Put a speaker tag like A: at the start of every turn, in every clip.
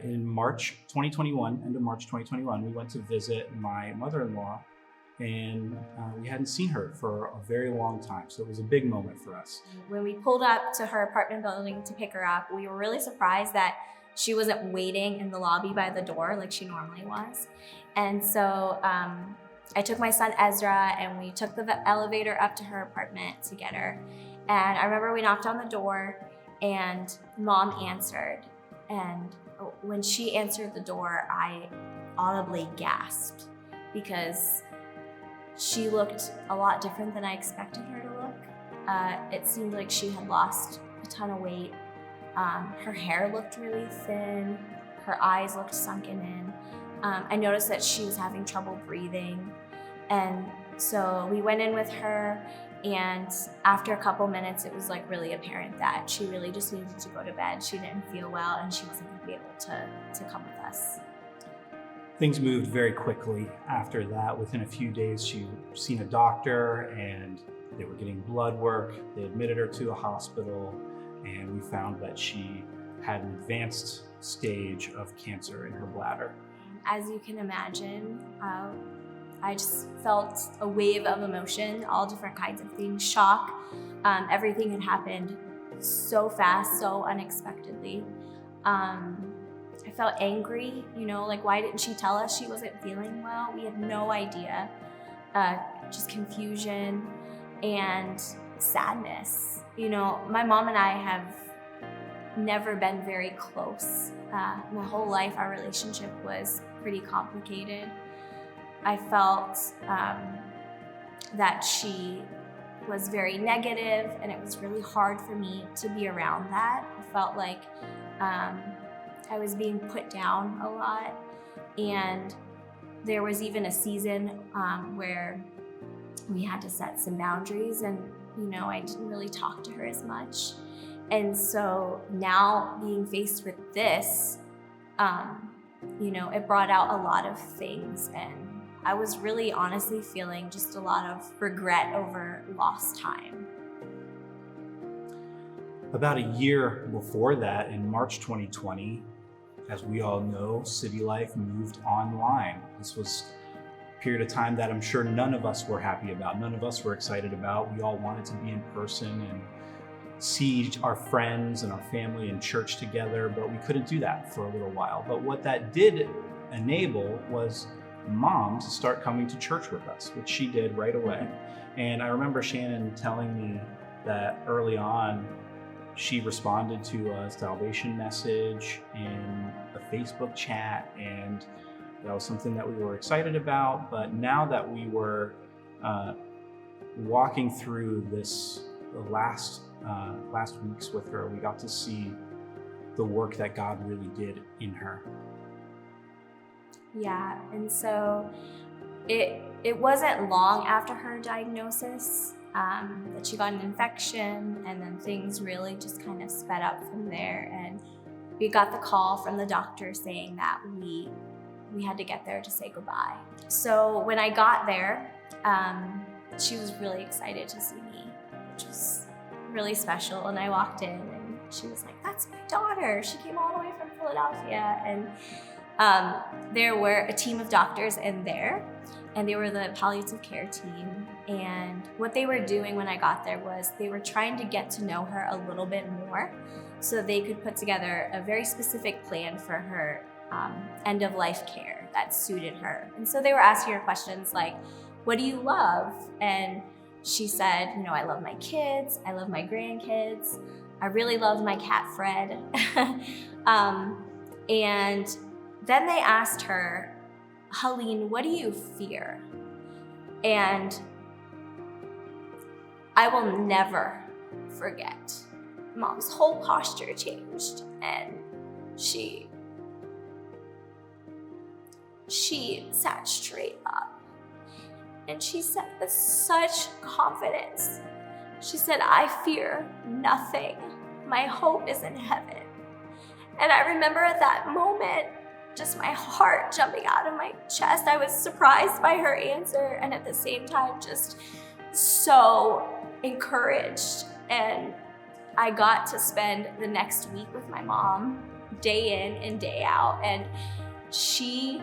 A: in March 2021, end of March 2021, we went to visit my mother-in-law, and we hadn't seen her for a very long time. So it was a big moment for us.
B: When we pulled up to her apartment building to pick her up, we were really surprised that she wasn't waiting in the lobby by the door like she normally was. And so I took my son Ezra and we took the elevator up to her apartment to get her. And I remember we knocked on the door and Mom answered. And when she answered the door, I audibly gasped because she looked a lot different than I expected her to look. It seemed like she had lost a ton of weight. Her hair looked really thin. Her eyes looked sunken in. I noticed that she was having trouble breathing. And so we went in with her, and after a couple minutes, it was like really apparent that she really just needed to go to bed. She didn't feel well, and she wasn't gonna be able to come with us.
A: Things moved very quickly after that. Within a few days, she'd seen a doctor and they were getting blood work. They admitted her to a hospital, and we found that she had an advanced stage of cancer in her bladder.
B: As you can imagine, I just felt a wave of emotion, all different kinds of things, shock. Everything had happened so fast, so unexpectedly. I felt angry, like why didn't she tell us she wasn't feeling well? We had no idea. Just confusion and sadness. My mom and I have never been very close. My whole life, our relationship was pretty complicated. I felt that she was very negative, and it was really hard for me to be around that. I felt like I was being put down a lot, and there was even a season where we had to set some boundaries, and I didn't really talk to her as much. And so now being faced with this, it brought out a lot of things, and I was really honestly feeling just a lot of regret over lost time.
A: About a year before that, in March 2020, as we all know, city life moved online. This was a period of time that I'm sure none of us were happy about. None of us were excited about. We all wanted to be in person and see our friends and our family in church together, but we couldn't do that for a little while. But what that did enable was Mom to start coming to church with us, which she did right away. And I remember Shannon telling me that early on, she responded to a salvation message in a Facebook chat, and that was something that we were excited about. But now that we were walking through this last weeks with her, we got to see the work that God really did in her.
B: Yeah, and so it wasn't long after her diagnosis that she got an infection, and then things really just kind of sped up from there. And we got the call from the doctor saying that we had to get there to say goodbye. So when I got there, she was really excited to see me, which was really special. And I walked in and she was like, "That's my daughter. She came all the way from Philadelphia." And there were a team of doctors in there, and they were the palliative care team. And what they were doing when I got there was they were trying to get to know her a little bit more so they could put together a very specific plan for her end-of-life care that suited her. And so they were asking her questions like, "What do you love?" And she said, "I love my kids, I love my grandkids, I really love my cat Fred." And then they asked her, "Helene, what do you fear?" And I will never forget. Mom's whole posture changed, and she sat straight up, and she said with such confidence, she said, "I fear nothing. My hope is in heaven." And I remember at that moment, just my heart jumping out of my chest. I was surprised by her answer, and at the same time, just so encouraged. And I got to spend the next week with my mom day in and day out. And she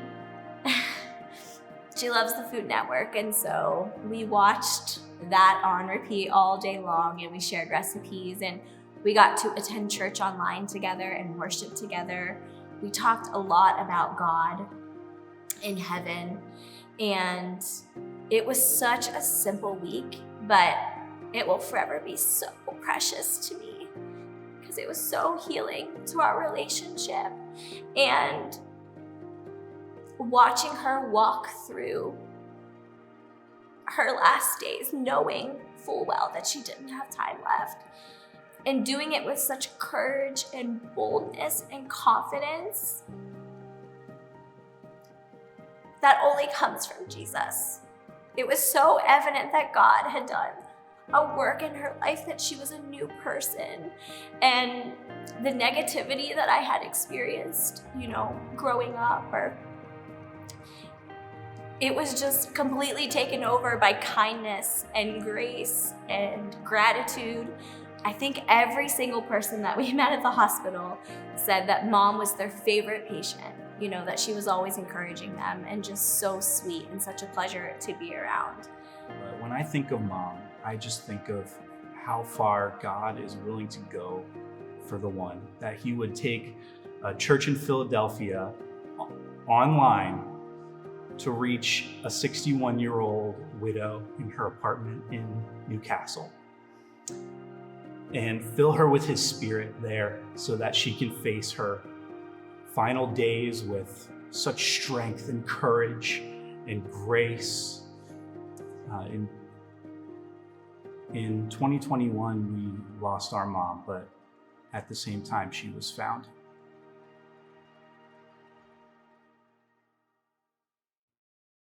B: loves the Food Network, and so we watched that on repeat all day long, and we shared recipes, and we got to attend church online together and worship together. We talked a lot about God in heaven, and it was such a simple week, but it will forever be so precious to me because it was so healing to our relationship. And watching her walk through her last days, knowing full well that she didn't have time left, and doing it with such courage and boldness and confidence that only comes from Jesus. It was so evident that God had done a work in her life, that she was a new person, and the negativity that I had experienced, growing up, it was just completely taken over by kindness and grace and gratitude. I think every single person that we met at the hospital said that Mom was their favorite patient, that she was always encouraging them, and just so sweet and such a pleasure to be around.
A: When I think of Mom, I just think of how far God is willing to go for the one, that he would take a church in Philadelphia online to reach a 61-year-old widow in her apartment in Newcastle and fill her with his spirit there so that she can face her final days with such strength and courage and grace. In 2021, we lost our mom, but at the same time, she was found.